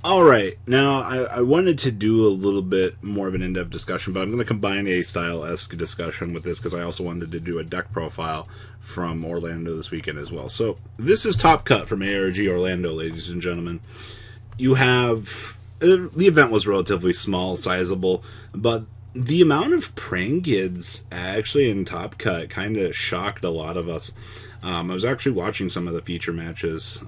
Alright, now I wanted to do a little bit more of an in-depth discussion, but I'm going to combine a style-esque discussion with this because I also wanted to do a deck profile from Orlando this weekend as well. So, this is Top Cut from ARG Orlando, ladies and gentlemen. You have... the event was relatively small, sizable, but the amount of praying kids actually in Top Cut kind of shocked a lot of us. I was actually watching some of the feature matches,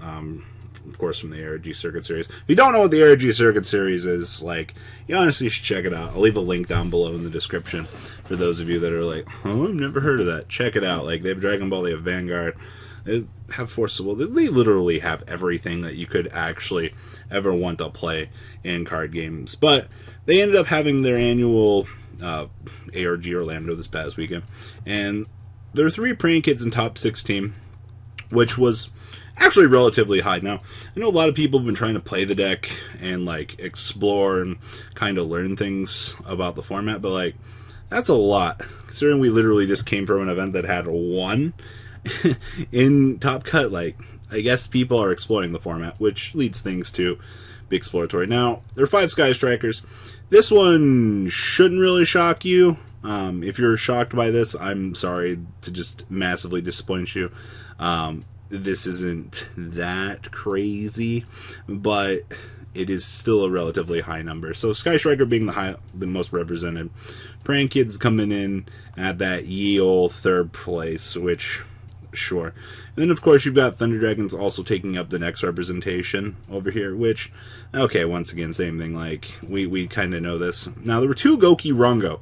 of course, from the ARG Circuit Series. If you don't know what the ARG Circuit Series is, like, you honestly should check it out. I'll leave a link down below in the description for those of you that are like, oh, I've never heard of that. Check it out. Like, they have Dragon Ball, they have Vanguard, they have Forcible. They literally have everything that you could actually ever want to play in card games. But they ended up having their annual ARG Orlando this past weekend, and there were 3 praying kids in top 16, which was actually relatively high. Now, I know a lot of people have been trying to play the deck and, like, explore and kind of learn things about the format, but, like, that's a lot, considering we literally just came from an event that had 1 in Top Cut. Like, I guess people are exploring the format, which leads things to be exploratory. Now, there are 5 Sky Strikers. This one shouldn't really shock you. If you're shocked by this, I'm sorry to just massively disappoint you. This isn't that crazy, but it is still a relatively high number. So Sky Striker being the most represented. Praying Kids coming in at that ye ol' 3rd place, which, sure. And then, of course, you've got Thunder Dragons also taking up the next representation over here, which, okay, once again, same thing. Like, we kind of know this. Now, there were 2 Goki Rongo.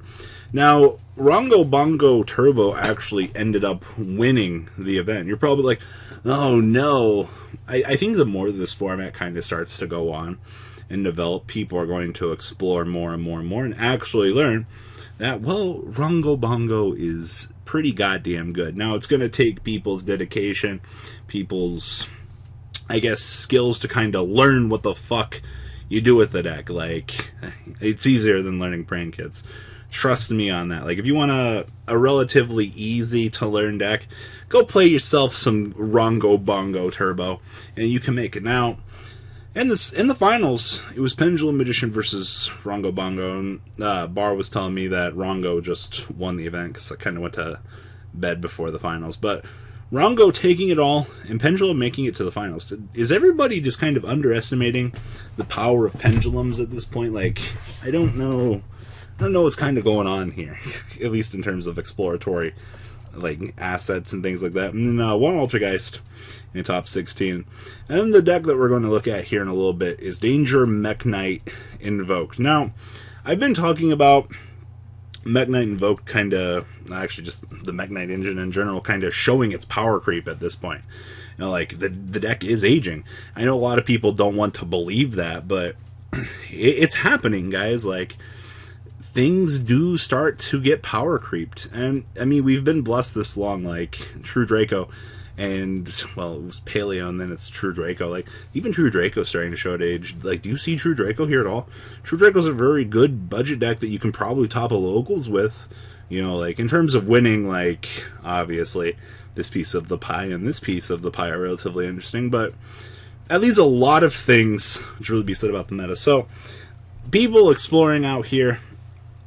Now, Rongo Bongo Turbo actually ended up winning the event. You're probably like, oh no. I think the more this format kind of starts to go on and develop, people are going to explore more and more and more and actually learn that, well, Rongo Bongo is pretty goddamn good. Now, it's going to take people's dedication, people's, I guess, skills to kind of learn what the fuck you do with the deck. Like, it's easier than learning Praying Kids. Trust me on that. Like, if you want a relatively easy to learn deck, go play yourself some Rongo Bongo Turbo, and you can make it. Now, in the finals, it was Pendulum Magician versus Rongo Bongo, and Bar was telling me that Rongo just won the event because I kind of went to bed before the finals. But Rongo taking it all, and Pendulum making it to the finals. Is everybody just kind of underestimating the power of pendulums at this point? Like, I don't know what's kind of going on here, at least in terms of exploratory, like, assets and things like that. And then 1 Altergeist in top 16. And then the deck that we're going to look at here in a little bit is Danger Mekk-Knight Invoked. Now, I've been talking about Mekk-Knight Invoked kind of, actually just the Mekk-Knight engine in general, kind of showing its power creep at this point. You know, like, the deck is aging. I know a lot of people don't want to believe that, but it's happening, guys. Like, things do start to get power creeped. And, I mean, we've been blessed this long, like, True Draco, and, well, it was Paleo, and then it's True Draco. Like, even True Draco's starting to show its age. Like, do you see True Draco here at all? True Draco's a very good budget deck that you can probably top a locals with. You know, like, in terms of winning, like, obviously, this piece of the pie and this piece of the pie are relatively interesting, but at least a lot of things to really be said about the meta. So, people exploring out here,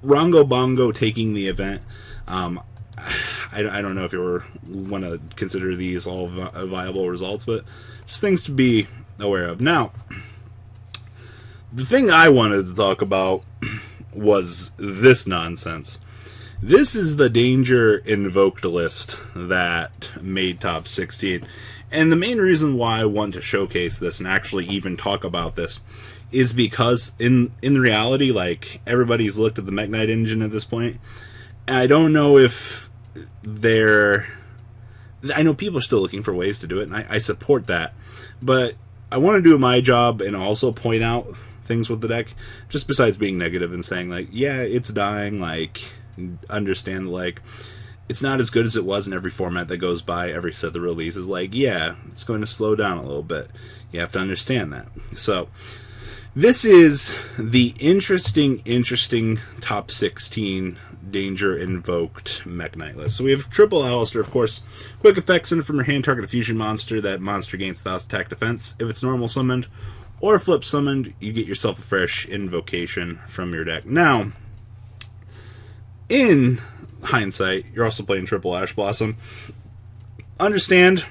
Rongo Bongo taking the event. I don't know if you want to consider these all viable results, but just things to be aware of. Now, the thing I wanted to talk about was this nonsense. This is the Danger Invoked list that made top 16. And the main reason why I want to showcase this and actually even talk about this is because in reality, like, everybody's looked at the Mekk-Knight engine at this point, and I don't know if I know people are still looking for ways to do it, and I support that, but I want to do my job and also point out things with the deck, just besides being negative and saying, like, yeah, it's dying, like, understand, like, it's not as good as it was in every format that goes by, every set of releases. Like, yeah, it's going to slow down a little bit. You have to understand that. So, this is the interesting top 16 Danger Invoked Mekk-Knight list. So we have triple Alistair, of course. Quick effects in from your hand, target a fusion monster. That monster gains 1000 attack defense if it's normal summoned, or flip summoned, you get yourself a fresh invocation from your deck. Now, in hindsight, you're also playing triple Ash Blossom. Understand,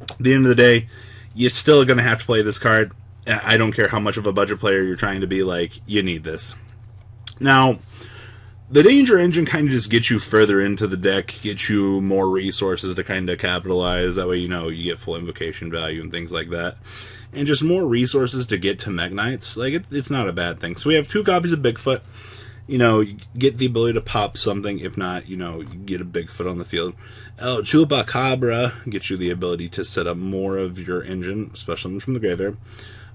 at the end of the day, you're still going to have to play this card. I don't care how much of a budget player you're trying to be, like, you need this. Now, the Danger Engine kind of just gets you further into the deck, gets you more resources to kind of capitalize. That way, you know, you get full invocation value and things like that. And just more resources to get to Mekk-Knights. Like, it's not a bad thing. So we have 2 copies of Bigfoot. You know, you get the ability to pop something. If not, you know, you get a Bigfoot on the field. El Chupacabra gets you the ability to set up more of your engine, especially from the graveyard.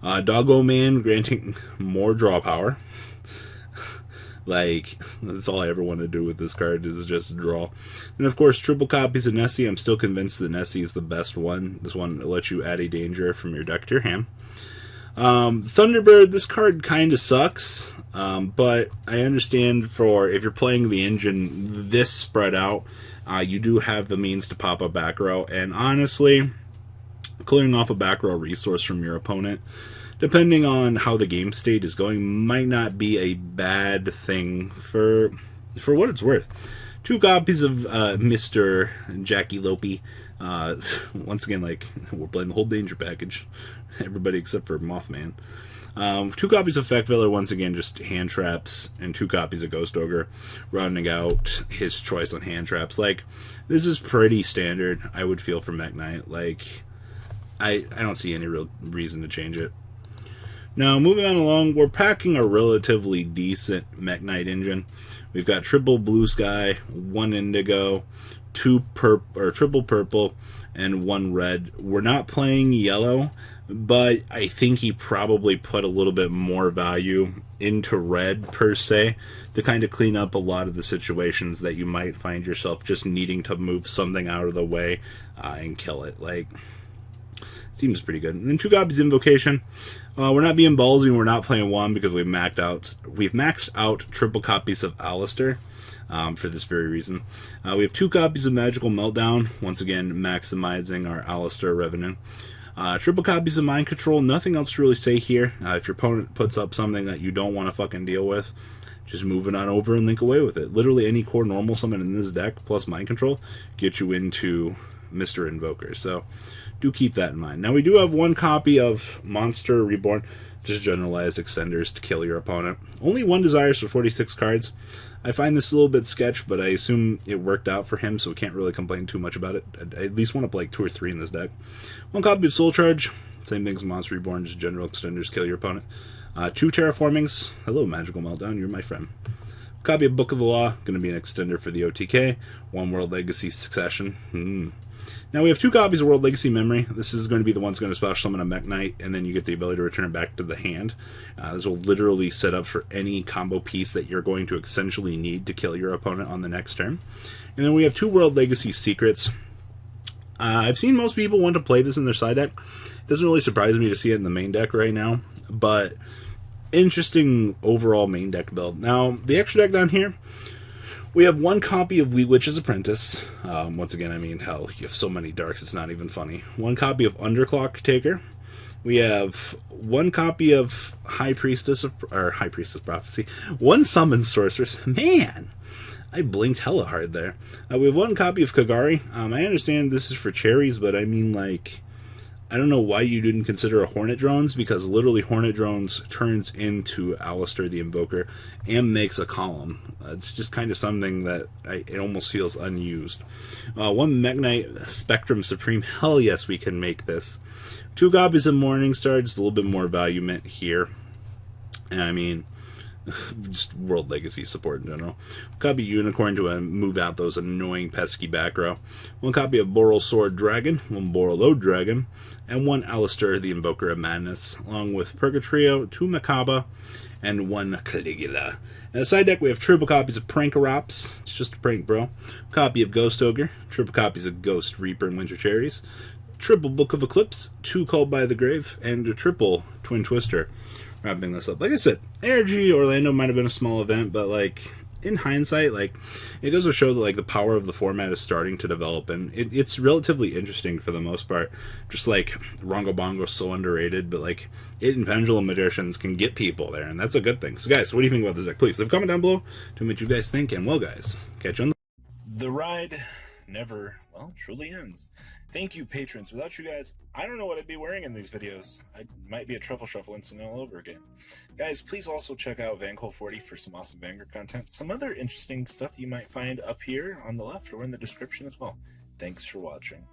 Doggo Man granting more draw power. Like, that's all I ever want to do with this card is just draw. And of course, triple copies of Nessie. I'm still convinced that Nessie is the best one. This one lets you add a danger from your deck to your hand. Thunderbird, this card kind of sucks, but I understand for if you're playing the engine this spread out, you do have the means to pop a back row, and honestly, clearing off a back row resource from your opponent, depending on how the game state is going, might not be a bad thing for what it's worth. 2 copies of Mr. Jackie Lope. Once again, like, we're playing the whole danger package. Everybody except for Mothman. 2 copies of Feck Veller, once again, just hand traps, and 2 copies of Ghost Ogre, rounding out his choice on hand traps. Like, this is pretty standard, I would feel, for Mekk-Knight. Like, I don't see any real reason to change it. Now, moving on along, we're packing a relatively decent Mekk-Knight engine. We've got triple blue sky, 1 indigo, 2 triple purple, and 1 red. We're not playing yellow, but I think he probably put a little bit more value into red, per se, to kind of clean up a lot of the situations that you might find yourself just needing to move something out of the way and kill it. Like, seems pretty good. And then 2 copies of Invocation. We're not being ballsy, we're not playing 1 because we've maxed out triple copies of Alistair for this very reason. We have 2 copies of Magical Meltdown, once again maximizing our Alistair revenue. Triple copies of Mind Control, nothing else to really say here. If your opponent puts up something that you don't want to fucking deal with, just move it on over and link away with it. Literally any core normal summon in this deck plus Mind Control get you into Mr. Invoker. So do keep that in mind. Now we do have 1 copy of Monster Reborn, just generalized extenders to kill your opponent. Only 1 desires for 46 cards. I find this a little bit sketch, but I assume it worked out for him, so we can't really complain too much about it. I at least want to play like 2 or 3 in this deck. 1 copy of Soul Charge, same thing as Monster Reborn, just general extenders, kill your opponent. 2 Terraformings, hello Magical Meltdown, you're my friend. Copy of Book of the Law, going to be an extender for the OTK. 1 World Legacy Succession. Now we have 2 copies of World Legacy Memory. This is going to be the one that's going to special summon a Mekk-Knight, and then you get the ability to return it back to the hand. This will literally set up for any combo piece that you're going to essentially need to kill your opponent on the next turn. And then we have 2 World Legacy Secrets. I've seen most people want to play this in their side deck. It doesn't really surprise me to see it in the main deck right now, but interesting overall main deck build. Now, the extra deck down here, we have 1 copy of Wheat Witch's Apprentice. Once again, I mean, hell, you have so many darks, it's not even funny. 1 copy of Underclock Taker. We have 1 copy of High Priestess Prophecy. 1 Summon Sorceress. Man, I blinked hella hard there. We have 1 copy of Kagari. I understand this is for cherries, but I mean, like, I don't know why you didn't consider a Hornet Drones, because literally Hornet Drones turns into Alistair the Invoker and makes a column. It's just kind of something that it almost feels unused. 1 Mekk-Knight Spectrum Supreme. Hell yes, we can make this. 2 copies of Morningstar, just a little bit more value meant here. And I mean, just World Legacy support in general. 1 copy of Unicorn to move out those annoying pesky back row. 1 copy of Boral Sword Dragon, 1 Boral Dragon, and 1 Alistair the Invoker of Madness, along with Purgatrio, 2 Macabre, and 1 Caligula. In the side deck, we have triple copies of Prankerops. It's just a prank, bro. Copy of Ghost Ogre, triple copies of Ghost Reaper and Winter Cherries, triple Book of Eclipse, 2 Called by the Grave, and a triple Twin Twister. Wrapping this up. Like I said, ARG Orlando might have been a small event, but like, in hindsight, like, it goes to show that, like, the power of the format is starting to develop, and it's relatively interesting for the most part. Just like Rongo Bongo's so underrated, but like it and Pendulum Magicians can get people there, and that's a good thing. So guys, what do you think about this deck? Please leave a comment down below to what you guys think, and well guys, catch you on the ride never, well, truly ends. Thank you, patrons. Without you guys, I don't know what I'd be wearing in these videos. I might be a Truffle Shuffle incident all over again. Guys, please also check out Vanquil 40 for some awesome Vanguard content. Some other interesting stuff you might find up here on the left or in the description as well. Thanks for watching.